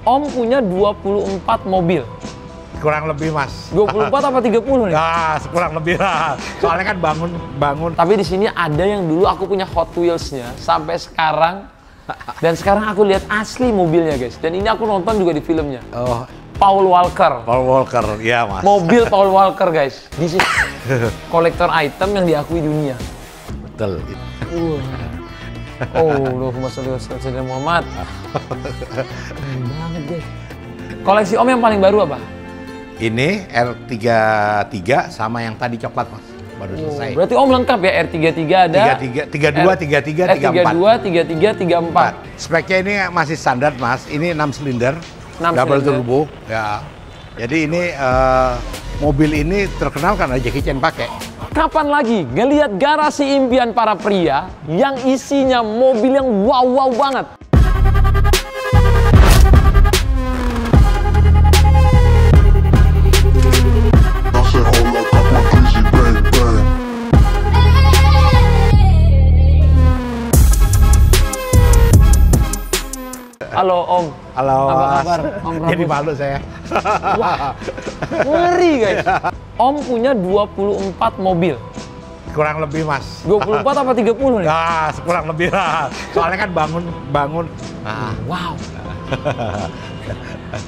Om punya 24 mobil. Kurang lebih, Mas. 24 apa 30 nih? Nah, kurang lebih lah. Soalnya kan bangun. Tapi di sini ada yang dulu aku punya Hot Wheels-nya sampai sekarang. Dan sekarang aku lihat asli mobilnya, guys. Dan ini aku nonton juga di filmnya. Oh, Paul Walker. Paul Walker, ya, Mas. Mobil Paul Walker, guys. This is kolektor item yang diakui dunia. Betul. Oh, Allahumma sholli wa sallim Muhammad. Keren banget, guys. Koleksi Om yang paling baru apa? Ini R33 sama yang tadi coklat, Mas. Baru selesai. Berarti Om lengkap ya, R33 ada? 32, 33, 34. R32, 33, 34. Speknya ini masih standar, Mas. Ini 6 silinder, 6 double silinder. turbo. Ya. Jadi ini mobil ini terkenal karena Jackie Chan pakai. Kapan lagi ngelihat garasi impian para pria yang isinya mobil yang wow banget? Halo Om. Halo, Apa Mas. kabar, Om Rambus? Jadi malu saya. Wah, ngeri guys. Om punya 24 mobil. Kurang lebih, Mas. 24 apa 30 nih? Nah, kurang lebih lah. Soalnya kan bangun. Nah. Wow.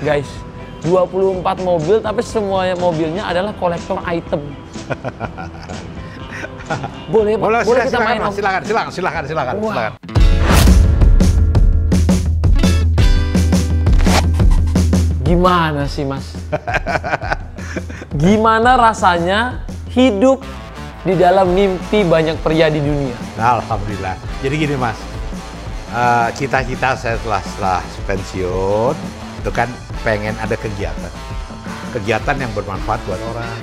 Guys, 24 mobil tapi semuanya mobilnya adalah kolektor item. Boleh kita main, Om? Silakan. Wow. Gimana sih, Mas? Gimana rasanya hidup di dalam mimpi banyak pria di dunia? Alhamdulillah. Jadi gini, Mas, cita-cita saya setelah pensiun itu kan pengen ada kegiatan yang bermanfaat buat orang,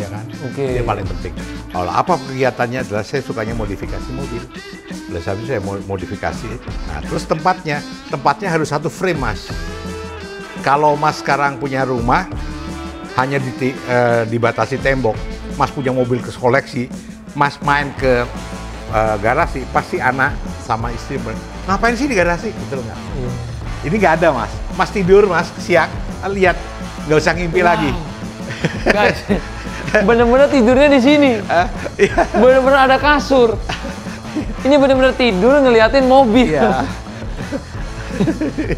ya kan? Oke. Ini paling penting. Kalau apa kegiatannya adalah saya sukanya modifikasi mobil. Oleh sebab itu saya modifikasi. Nah, terus tempatnya harus satu frame, Mas. Kalau Mas sekarang punya rumah hanya dibatasi tembok, Mas punya mobil koleksi, Mas main ke garasi, pasti anak sama istri ngapain sih di garasi? Gitu loh, nggak? Ini nggak ada, Mas. Mas tidur, Mas, siang, lihat, nggak usah ngimpi lagi. Guys, bener-bener tidurnya di sini. Bener-bener ada kasur. Ini bener-bener tidur ngeliatin mobil. Iya.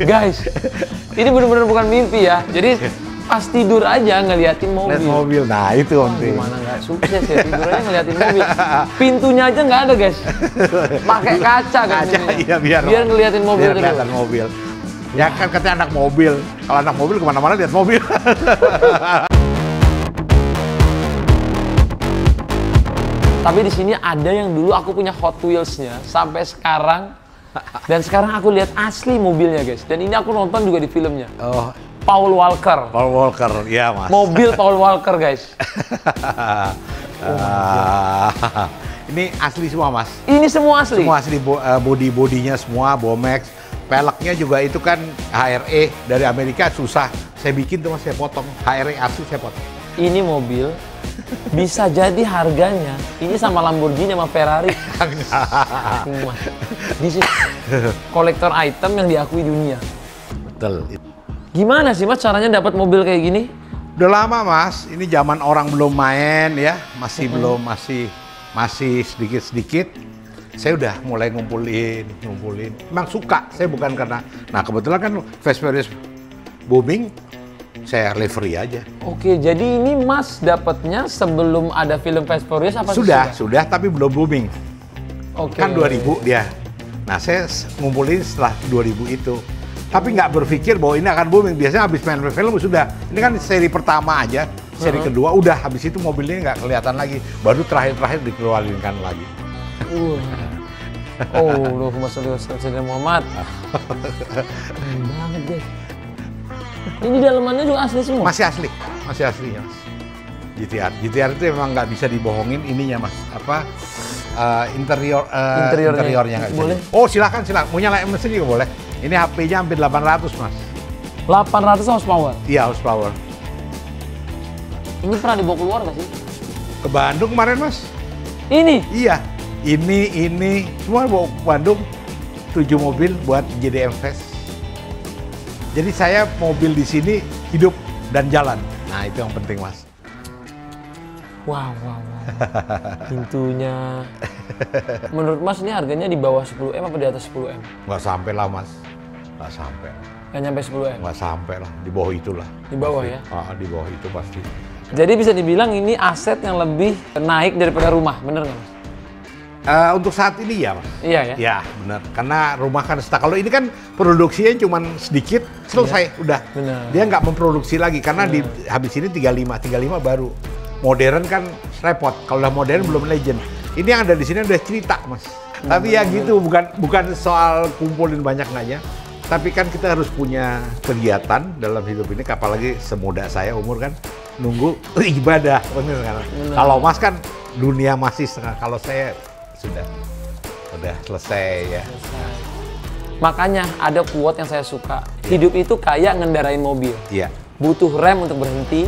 Guys, ini bener-bener bukan mimpi ya. Jadi pas tidur aja ngeliatin mobil. Lihat mobil, nah itu penting. Gimana nggak sukses ya tidur aja ngeliatin mobil. Pintunya aja nggak ada, guys. Pakai kaca kan? Iya, biar ngeliatin mobil terus. Kelihatan mobil. Ya kan katanya anak mobil. Kalau anak mobil kemana-mana lihat mobil. Tapi di sini ada yang dulu aku punya Hot Wheels-nya sampai sekarang. Dan sekarang aku lihat asli mobilnya, guys. Dan ini aku nonton juga di filmnya. Oh, Paul Walker. Paul Walker, ya, Mas. Mobil Paul Walker, guys. Ini asli semua, Mas. Ini semua asli? Semua asli, bodinya semua, Bomex. Peleknya juga itu kan HRE dari Amerika, susah. Saya bikin tuh, Mas, saya potong. HRE asli saya potong. Ini mobil bisa jadi harganya ini sama Lamborghini sama Ferrari. This is kolektor item yang diakui dunia. Betul. Gimana sih, Mas, caranya dapat mobil kayak gini? Udah lama, Mas. Ini zaman orang belum main ya, masih sedikit-sedikit. Saya udah mulai ngumpulin. Emang suka, saya bukan karena. Nah, kebetulan kan Fast Furious booming, saya livery aja. Oke, jadi ini Mas dapatnya sebelum ada film Fast Furious apa? Sudah, tapi belum booming. Oke. Kan 2000 dia. Nah, saya ngumpulin setelah 2000 itu. Tapi nggak berpikir bahwa ini akan booming. Biasanya habis main film sudah. Ini kan seri pertama aja. Seri kedua udah, habis itu mobilnya nggak kelihatan lagi. Baru terakhir dikeluarinkan lagi. Oh, Allahumma sholli wa sallim Muhammad. Keren banget, guys. Ini dalamannya juga asli semua? Masih aslinya, Mas. GTR itu memang nggak bisa dibohongin ininya, Mas. Interiornya nggak bisa. Boleh? Oh, silakan. Mau nyalain mesin juga boleh. Ini HP-nya hampir 800, Mas. 800 horsepower? Iya, horsepower. Ini pernah dibawa keluar nggak sih? Ke Bandung kemarin, Mas. Ini? Iya. Ini semua bawa ke Bandung. 7 mobil buat JDM Fest. Jadi saya mobil di sini hidup dan jalan. Nah itu yang penting mas. Wow. Pintunya. Menurut Mas ini harganya di bawah 10M apa di atas 10M? Nggak sampai lah mas. Nggak sampai. Nggak nyampe 10M? Nggak sampai lah. Di bawah itulah. Di bawah pasti. ya? Di bawah itu pasti. Jadi bisa dibilang ini aset yang lebih naik daripada rumah, bener nggak Mas? Untuk saat ini ya mas. Iya ya? Ya benar. Karena rumah kan stuck. Kalau ini kan produksinya cuma sedikit, selesai. Iya. Udah. Benar. Dia nggak memproduksi lagi. Karena habis ini 35 baru. Modern kan repot. Kalau udah modern belum legend. Ini yang ada di sini udah cerita mas. Tapi ya gitu, bukan soal kumpulin banyak nanya. Tapi kan kita harus punya kegiatan dalam hidup ini. Apalagi semuda saya umur kan nunggu ibadah. Bener kan? Kalau mas kan dunia masih setengah. Kalau saya udah selesai ya. Makanya ada quote yang saya suka. Hidup itu kayak ngendarain mobil. Iya. Butuh rem untuk berhenti,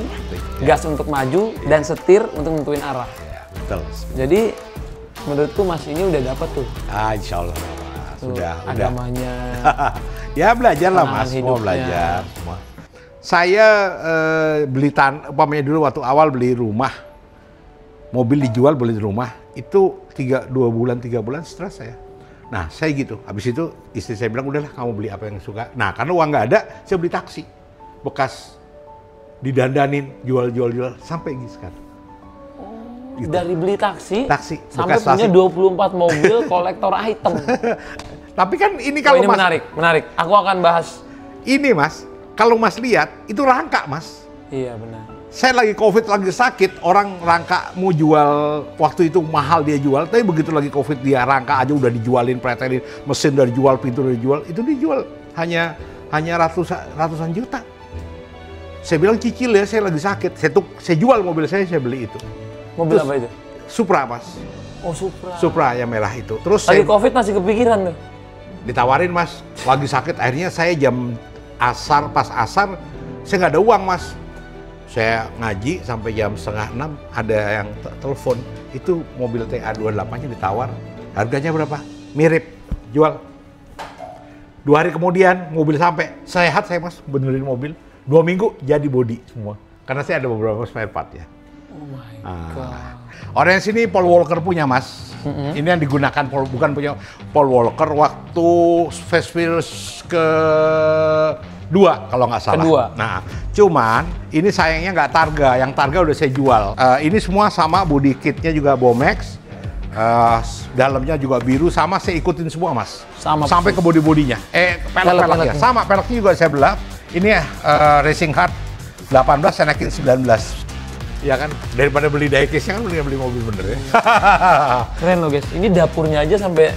gas untuk maju, dan setir untuk nentuin arah. Ya, betul. Jadi menurutku Mas ini udah dapat tuh. Insya Allah. Sudah. Agamanya. Ya belajar lah mas, hidupnya. semua belajar. Semua. Saya beli umpamanya dulu waktu awal beli rumah, mobil dijual beli rumah, itu 3 bulan setelah saya. Nah saya gitu, habis itu istri saya bilang udahlah kamu beli apa yang suka. Nah karena uang nggak ada, saya beli taksi bekas, didandanin, jual sampai gitu sekarang. Gitu. Dari beli taksi sampai punya 24 mobil kolektor item. Tapi kan ini kalau ini mas menarik. Aku akan bahas. Ini mas, kalau mas lihat itu rangka mas. Iya benar. Saya lagi COVID, lagi sakit, orang rangka mau jual, waktu itu mahal dia jual, tapi begitu lagi COVID dia rangka aja udah dijualin, pretelin, mesin udah dijual, pintu udah dijual, itu dijual hanya ratusan juta. Saya bilang cicil ya, saya lagi sakit, saya jual mobil saya beli itu. Mobil apa itu? Supra mas. Oh Supra. Supra yang merah itu. Terus lagi COVID masih kepikiran tuh? Ditawarin mas, lagi sakit, akhirnya saya pas asar, saya nggak ada uang mas. Saya ngaji sampai jam 5:30 ada yang telepon, itu mobil TA28-nya ditawar, harganya berapa? Mirip, jual. 2 hari kemudian mobil sampai, sehat saya mas, benerin mobil, 2 minggu jadi body semua. Karena saya ada beberapa spare part ya. Oh my God. Orang sini Paul Walker punya mas, ini yang digunakan bukan punya Paul Walker waktu Fast Furious kedua kalau nggak salah. Kedua. Nah, cuman ini sayangnya nggak Targa, yang Targa udah saya jual. Ini semua sama, body kitnya juga Bomex, dalamnya juga biru, sama saya ikutin semua mas. Sampai ke body-bodinya. Pelek-peleknya sama, peleknya juga saya belah. Ini Racing Heart 18, saya naikin 19. Ya kan, daripada beli diecast-nya kan beli mobil bener ya. Keren loh guys, ini dapurnya aja sampai.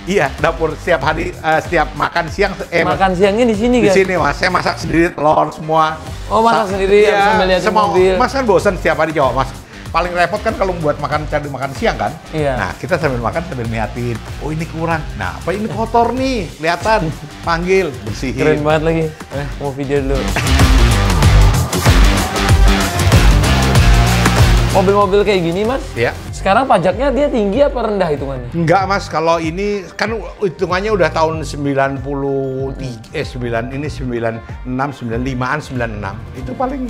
Iya, dapur setiap hari, setiap makan siang. Makan siangnya di sini guys? Di sini mas, saya masak sendiri, telur semua. Oh masak sendiri ya, sambil lihat mobil. Mas kan bosan setiap hari jawab mas. Paling repot kan kalau buat cari makan siang kan. Iya. Nah kita sambil makan sambil niatin, oh ini kurang. Nah apa ini kotor nih, kelihatan. Panggil, bersihin. Keren banget lagi. Mau video dulu. Mobil-mobil kayak gini mas, ya. Sekarang pajaknya dia tinggi apa rendah hitungannya? Enggak mas, kalau ini kan hitungannya udah tahun 93, 96, 95-an, 96. Itu paling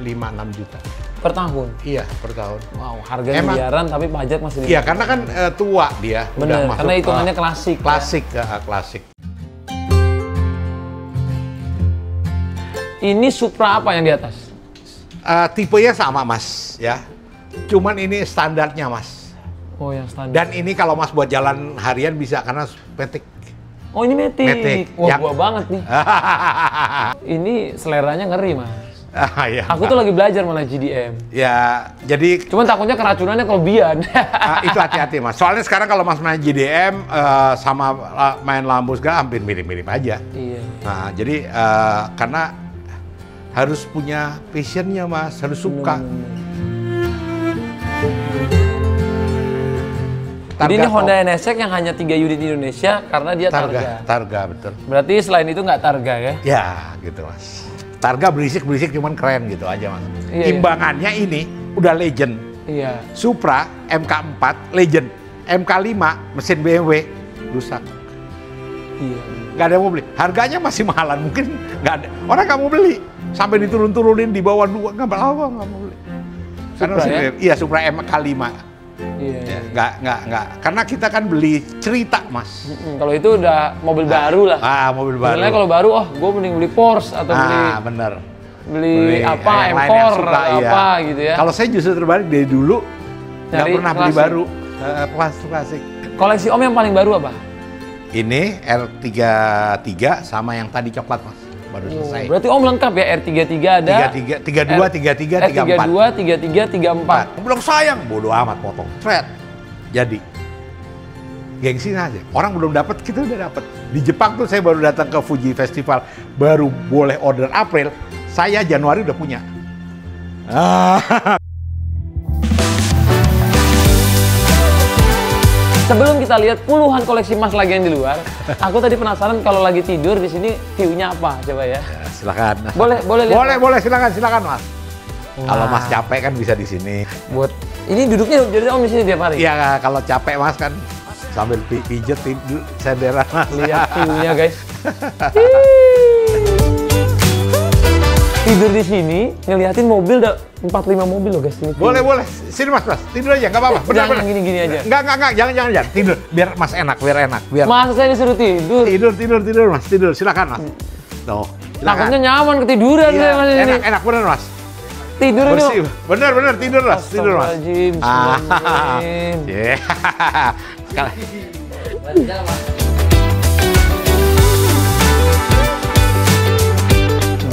5-6 juta. Per tahun? Iya, per tahun. Wow, harga miliaran tapi pajak masih Iya, karena kan tua dia. Bener, udah masuk, karena hitungannya klasik. Klasik, ya? Klasik. Ini Supra apa yang di atas? Tipenya sama mas, ya. Cuman ini standarnya mas. Oh yang standar. Dan ini kalau mas buat jalan harian bisa karena Matic. Oh ini Matic. Wah gua banget nih. Ini seleranya ngeri mas. Ya. Aku tuh lagi belajar malah GDM. Ya jadi. Cuman takutnya keracunannya kelebihan. Itu hati-hati mas. Soalnya sekarang kalau mas main GDM sama main Lamborghini hampir mirip-mirip aja. Iya. Nah jadi karena harus punya passionnya mas, harus suka. Jadi ini Honda NSX yang hanya 3 unit di Indonesia karena dia Targa. Targa, betul. Berarti selain itu nggak Targa ya? Ya, gitu mas. Targa berisik-berisik cuman keren gitu aja mas. Iya, Imbangannya ini udah legend. Iya. Supra MK4 legend. MK5 mesin BMW rusak. Iya. nggak ada yang mau beli. Harganya masih mahalan, mungkin nggak ada. Orang nggak mau beli. Sampai diturun-turunin di bawah 2, nggak mau beli. Karena Supra, ya? iya Supra MK5. Iya. Ya, nggak. Karena kita kan beli cerita, Mas. Kalau itu udah mobil baru lah. Mobil baru. Sebenarnya kalau baru, gue mending beli Porsche atau bener. beli apa, yang lain yang M4 suka, apa gitu ya. Kalau saya justru terbalik dari dulu, nggak Nyari pernah beli klasik. baru. Klasik. Koleksi Om yang paling baru apa? Ini R33 sama yang tadi coklat, Mas. Baru selesai. Berarti Om lengkap ya, R33 ada. 32, 33, 34. R32, 33, 34. Belum sayang, bodoh amat potong. Thread. Jadi gengsi aja. Orang belum dapat, kita udah dapat. Di Jepang tuh saya baru datang ke Fuji Festival, baru boleh order April. Saya Januari udah punya. Sebelum kita lihat puluhan koleksi emas lagi yang di luar, aku tadi penasaran kalau lagi tidur di sini view-nya apa, coba ya. Ya, silakan. Boleh lihat. Boleh, silakan, Mas. Wah. Kalau Mas capek kan bisa di sini. Buat ini duduknya jadi Om di sini tiap hari. Iya, kalau capek Mas kan sambil pijet senderan Mas. Lihat view-nya, guys. Tidur di sini ngeliatin mobil, 45 mobil loh guys. Ini Boleh. Sini Mas. Tidur aja, nggak apa-apa. Jangan gini-gini aja. Enggak. Jangan. Tidur. Biar Mas enak. Biar Masa saya disuruh tidur? tidur Mas. Tidur. Silakan Mas. Tuh. Takutnya nyaman ketiduran saya Mas ini. Enak bener Mas. Tidur ini. Bersih. Bener tidur Mas. Tidur Mas. Astagfirullahaladzim, bismillahirrahmanirrahim.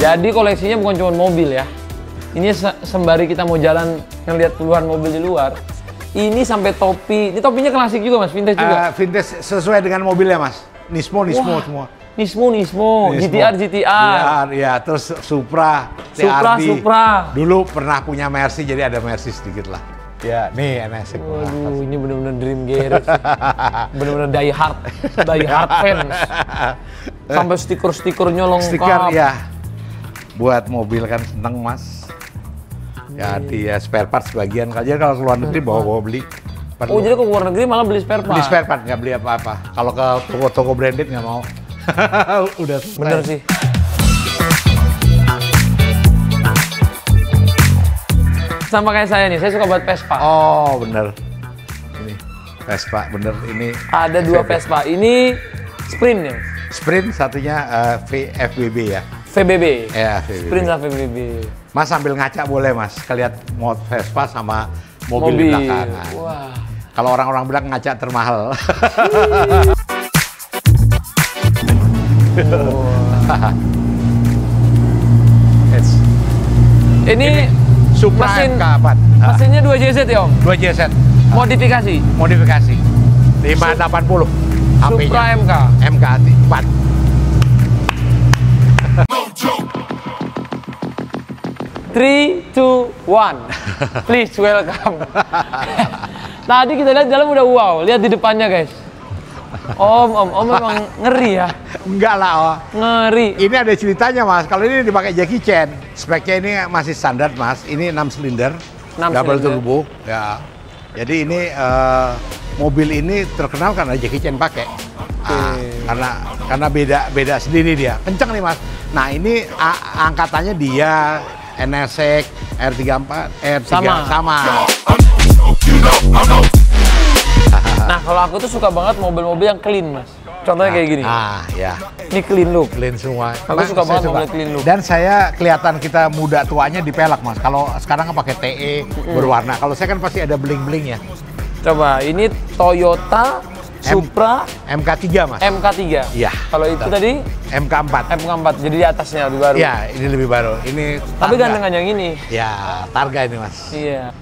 Jadi koleksinya bukan cuma mobil ya. Ini sembari kita mau jalan ngeliat puluhan mobil di luar. Ini sampai topi. Ini topinya klasik juga Mas, vintage juga. Vintage sesuai dengan mobilnya Mas. Nismo semua. Nismo, GTR. Ya, terus Supra, TRD. Supra. Dulu pernah punya Mercy, jadi ada Mercy sedikit lah. Ya, nih NSX. Waduh, ini bener-bener dream garage. Bener-bener die hard fans. Sampai stiker-stikernya lengkap. Stiker ya. Buat mobil kan seneng Mas. Jadi ya spare part sebagian. Jadi kalau ke luar negeri bawa beli. Oh, jadi ke luar negeri malah beli spare part? Beli spare part, nggak beli apa-apa. Kalau ke toko-toko branded nggak mau. Udah selesai. Bener sih. Sama kayak saya nih, saya suka buat Vespa. Oh, bener. Ini Vespa, bener. Ini Ada dua Vespa. Ini Sprint ya? Sprint, satunya FBB ya. VBB. Ya, VBB. Sprint sama VBB. Mas sambil ngaca boleh Mas, kelihat mod Vespa sama mobil di belakang. Wah. Kalau orang-orang bilang ngaca termahal. Ini Supra mesin, MK4. mesinnya 2 JZ ya Om? 2 JZ. Modifikasi? Modifikasi. 580. Supra MK? MK4. Three, two, one. Please welcome. Tadi kita lihat dalam udah wow, lihat di depannya guys. Om memang ngeri ya. Enggak lah, oh. Ngeri. Ini ada ceritanya Mas. Kalau ini dipakai Jackie Chan, speknya ini masih standar Mas. Ini 6 silinder, 6 double silinder. turbo. Ya. Jadi ini mobil ini terkenal karena Jackie Chan pakai. Karena beda sendiri dia. Kenceng nih Mas. Nah ini angkatannya dia NSX, R34, R3 sama. Nah kalau aku tuh suka banget mobil-mobil yang clean Mas. Contohnya kayak gini. Ya. Ini clean look. Clean semua. Aku suka banget mobil clean look. Dan saya kelihatan kita muda tuanya dipelak Mas. Kalau sekarang kan pakai TE berwarna. Kalau saya kan pasti ada bling-blingnya. Coba ini Toyota Supra MK3 Mas. MK3. Iya. Kalau itu tadi MK4. MK4. Jadi di atasnya lebih baru. Iya, ini lebih baru. Ini Tapi Targa. gandengan yang ini. Ya, Targa ini Mas. Iya.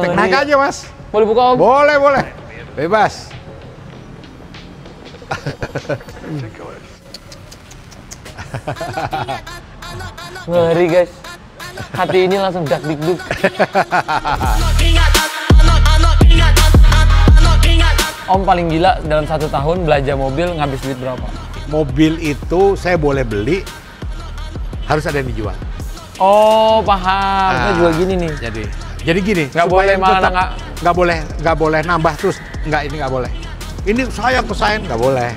Naik aja Mas. Boleh buka Om? Boleh. Bebas. Ngeri guys. Hati ini langsung dak dikduk. Om paling gila dalam 1 tahun belanja mobil ngabis duit berapa? Mobil itu saya boleh beli, harus ada yang dijual. Oh paham. Kita juga gini nih. Jadi gini. Nggak supaya boleh malah tetap- nggak boleh nambah terus. Nggak, ini nggak boleh. Ini saya kesain nggak boleh.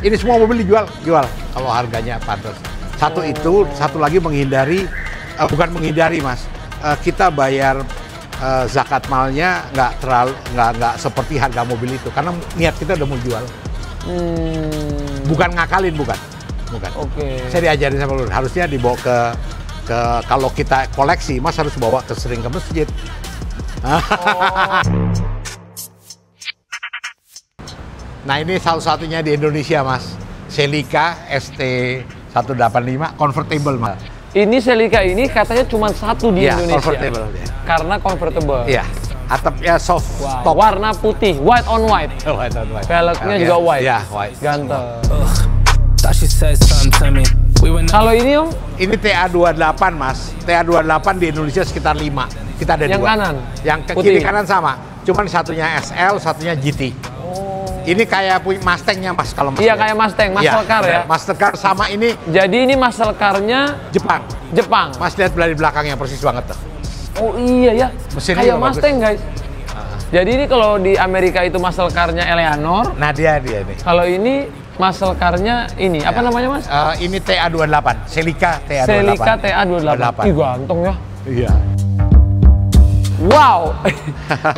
Ini semua mobil dijual, jual kalau harganya pantas. Satu itu, satu lagi menghindari, bukan menghindari mas, kita bayar zakat malnya nggak seperti harga mobil itu, karena niat kita udah mau jual. Bukan ngakalin, bukan. Oke. Saya diajarin sama lu, harusnya dibawa ke kalau kita koleksi, mas harus bawa sering ke masjid. Nah ini salah-satunya di Indonesia mas, Celica ST185 convertible mas. Ini Celica ini katanya cuma satu di Indonesia. Convertible. Karena convertible. Iya, atapnya soft top. Warna putih, white on white. White on white. Velgnya juga white. Iya, white. Ganteng. Kalau ini om? Ini TA28 mas. TA28 di Indonesia sekitar 5. Kita ada yang dua. Kanan? Yang ke kiri kanan sama. Cuman satunya SL, satunya GT. Ini kayak punya Mustang-nya mas kalau Iya kayak Mustang, muscle car ya. Muscle car sama ini. Jadi ini muscle car-nya Jepang. Mas lihat di belakangnya persis banget tuh. Oh iya ya. Mesin kayak Mustang guys. Jadi ini kalau di Amerika itu muscle car-nya Eleanor. Nah dia nih. Kalau ini muscle car-nya ini apa namanya mas? Ini TA28, Celica TA28. Celica TA28. Ih ganteng ya. Iya. Wow.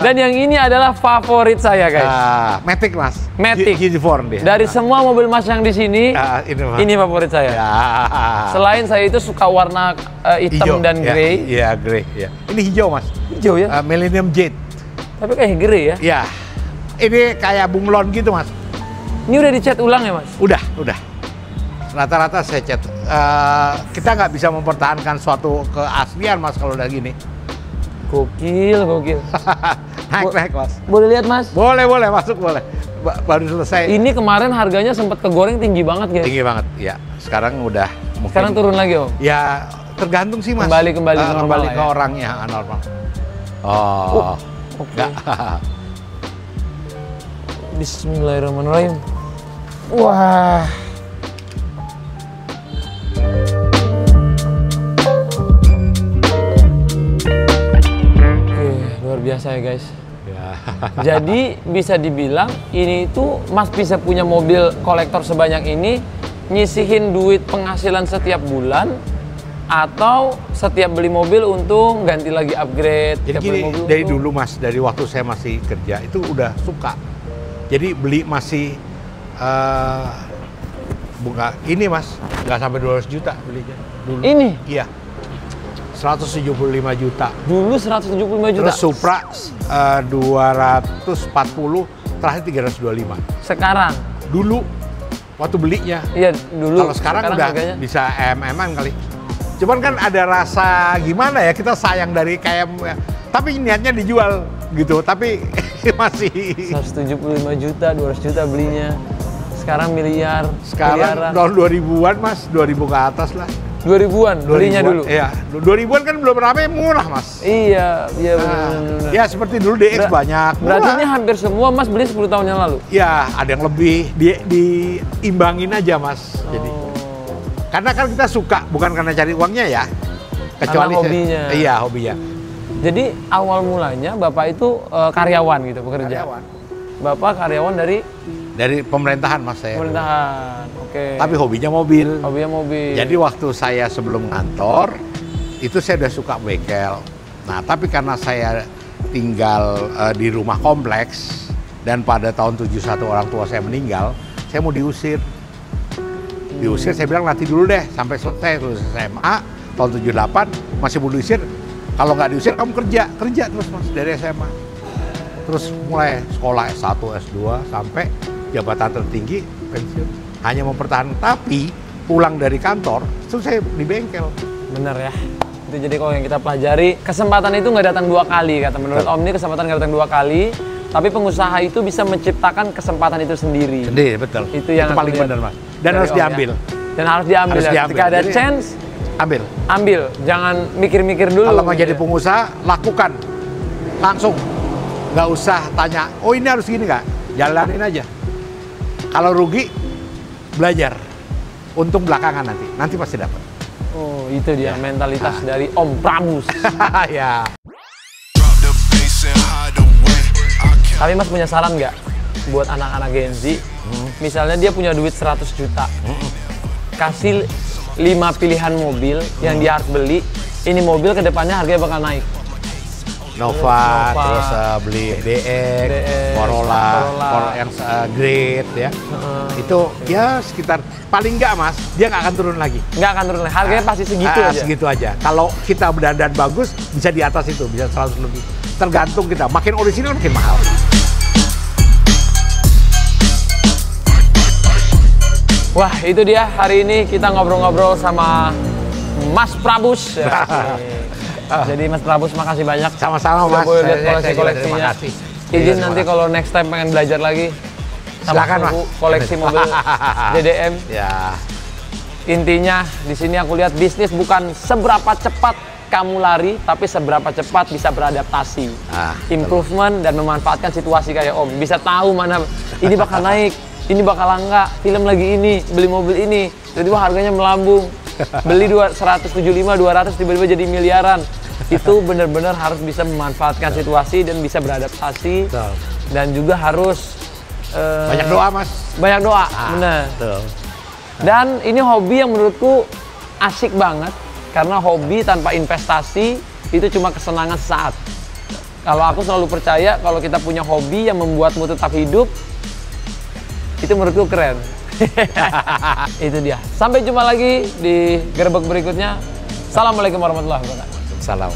Dan yang ini adalah favorit saya guys. Matic mas. Matic. G4 dia. Dari semua mobil mas yang di sini, ini favorit saya. Ya. Selain saya itu suka warna hitam dan grey. Iya grey. Ya. Ini hijau mas. Hijau ya. Millennium Jet. Tapi kayak grey ya. Iya. Ini kayak bunglon gitu mas. Ini udah dicat ulang ya mas? Udah. Rata-rata saya cat. Kita nggak bisa mempertahankan suatu keaslian mas kalau udah gini. Gokil. Naik mas. Boleh lihat mas? Boleh masuk boleh. Baru selesai. Ini kemarin harganya sempat kegoreng tinggi banget guys. Tinggi banget, ya. Sekarang udah mungkin. Sekarang turun lagi om? Ya tergantung sih mas. Kembali normal kembali ke ya? orangnya normal. Oke. Bismillahirrahmanirrahim. Wah. Luar biasa ya guys. Jadi bisa dibilang ini itu mas bisa punya mobil kolektor sebanyak ini, nyisihin duit penghasilan setiap bulan, atau setiap beli mobil untuk ganti lagi upgrade. Jadi gini, dari dulu mas, dari waktu saya masih kerja itu udah suka. Jadi beli masih buka ini mas, nggak sampai 200 juta belinya dulu. Ini? Iya. 175 juta. Dulu 175 juta. Terus Supra 240, terakhir 325. Sekarang? Dulu waktu belinya. Iya, dulu. Kalau sekarang udah harganya bisa MM-an kali. Cuman kan ada rasa gimana ya, kita sayang dari kayak, tapi niatnya dijual gitu, tapi masih 175 juta, 200 juta belinya. Sekarang miliar. Sekarang tahun 2000-an mas, 2000 ke atas lah. 2000-an belinya dulu? Iya, 2000-an kan belum rame, murah mas. Iya benar. Ya seperti dulu DX banyak. Berarti ini hampir semua mas beli 10 tahun yang lalu? Ya, ada yang lebih, diimbangin aja mas. Jadi, karena kan kita suka, bukan karena cari uangnya ya. Kecuali karena hobinya. Iya, hobinya. Jadi awal mulanya Bapak itu karyawan gitu, bekerja? Karyawan. Bapak karyawan dari pemerintahan mas saya. Pemerintahan, oke. Tapi hobinya mobil. Hobinya mobil. Jadi waktu saya sebelum kantor, itu saya udah suka bengkel. Nah tapi karena saya tinggal di rumah kompleks, dan pada tahun 71 orang tua saya meninggal, saya mau diusir. Diusir, saya bilang nanti dulu deh, sampai selesai lulus SMA, tahun 78, masih mau diusir. Kalau nggak diusir, kamu kerja terus mas, dari SMA. Terus mulai sekolah S1, S2, sampai jabatan tertinggi, pensiun. Hanya mempertahankan, tapi pulang dari kantor, itu saya di bengkel. Bener ya. Itu jadi kalau yang kita pelajari, kesempatan itu nggak datang 2 kali, kata menurut Om ini kesempatan nggak datang 2 kali, tapi pengusaha itu bisa menciptakan kesempatan itu sendiri. Sendiri, betul. Itu yang itu paling benar mas. Dan harus diambil. Ya. Dan harus diambil. Ketika ada chance, ambil. Jangan mikir-mikir dulu. Kalau mau jadi pengusaha, lakukan. Langsung. Nggak usah tanya, oh ini harus gini nggak? Jalanin aja. Kalau rugi, belajar. Untung belakangan nanti pasti dapat. Oh itu dia mentalitas dari Om Pramus. Ya. Tapi mas punya saran nggak? buat anak-anak Gen Z. Misalnya dia punya duit 100 juta. Kasih 5 pilihan mobil yang dia harus beli. Ini mobil kedepannya harganya bakal naik. Nova, terus beli DX, Corolla, yang Great ya. Itu ya sekitar paling nggak Mas, dia nggak akan turun lagi. Nggak akan turun lagi, harganya pasti segitu aja. Segitu aja. Kalau kita berdandan bagus, bisa di atas itu, bisa 100 lebih. Tergantung kita, makin orisinal makin mahal. Wah, itu dia hari ini kita ngobrol-ngobrol sama Mas Prabus. Ya. Jadi Mas Prabus makasih banyak. Sama-sama Mas. Boleh lihat koleksi-koleksinya. Izin nanti kalau next time pengen belajar lagi. Silakan Mas. Koleksi mobil DDM. Ya. Intinya di sini aku lihat bisnis bukan seberapa cepat kamu lari, tapi seberapa cepat bisa beradaptasi, improvement dan memanfaatkan situasi kayak Om. Bisa tahu mana ini bakal naik, ini bakal langka, film lagi ini, beli mobil ini, tiba-tiba harganya melambung. Beli 175, 200 tiba-tiba jadi miliaran. Itu benar-benar harus bisa memanfaatkan situasi dan bisa beradaptasi. Dan juga harus banyak doa Mas. Banyak doa, benar. Dan ini hobi yang menurutku asik banget. Karena hobi tanpa investasi itu cuma kesenangan sesaat. Kalau aku selalu percaya kalau kita punya hobi yang membuatmu tetap hidup, itu menurutku keren. Itu dia. Sampai jumpa lagi di gerbek berikutnya. Assalamualaikum warahmatullahi wabarakatuh. Salam.